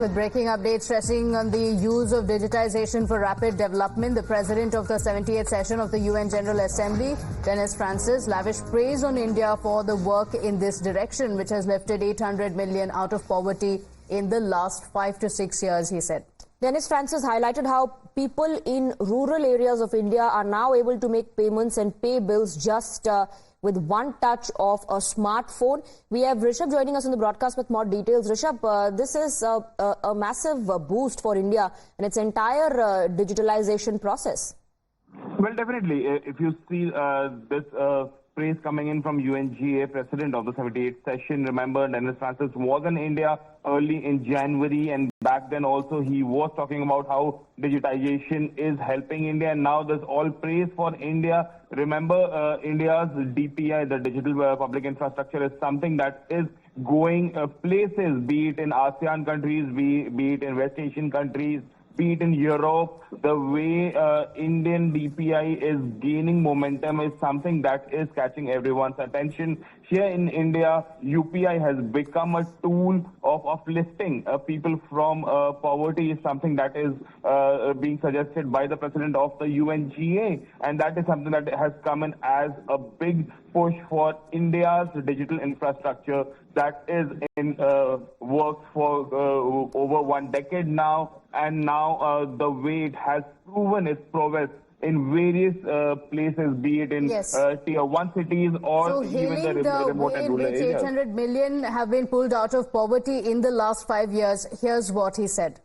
With breaking updates stressing on the use of digitization for rapid development, the president of the 78th session of the UN General Assembly, Denis Francis, lavished praise on India for the work in this direction, which has lifted 800 million out of poverty in the last 5 to 6 years, he said. Denis Francis highlighted how people in rural areas of India are now able to make payments and pay bills just with one touch of a smartphone. We have Rishabh joining us on the broadcast with more details. Rishabh, this is a massive boost for India and its entire digitalization process. Well, definitely. If you see this praise coming in from UNGA, president of the 78th session, remember Denis Francis was in India early in January, and back then also he was talking about how digitization is helping India, and now there's all praise for India. Remember, India's DPI, the digital public infrastructure, is something that is going places, be it in ASEAN countries, be it in West Asian countries, be it in Europe. The way Indian DPI is gaining momentum is something that is catching everyone's attention. Here in India, UPI has become a tool of uplifting people from poverty, is something that is being suggested by the president of the UNGA, and that is something that has come in as a big push for India's digital infrastructure that is in works for over 1 decade now, and now the way it has proven its prowess in various places, be it in tier 1 cities or even the remote and rural areas. 800 million have been pulled out of poverty in the last 5 years. Here's what he said.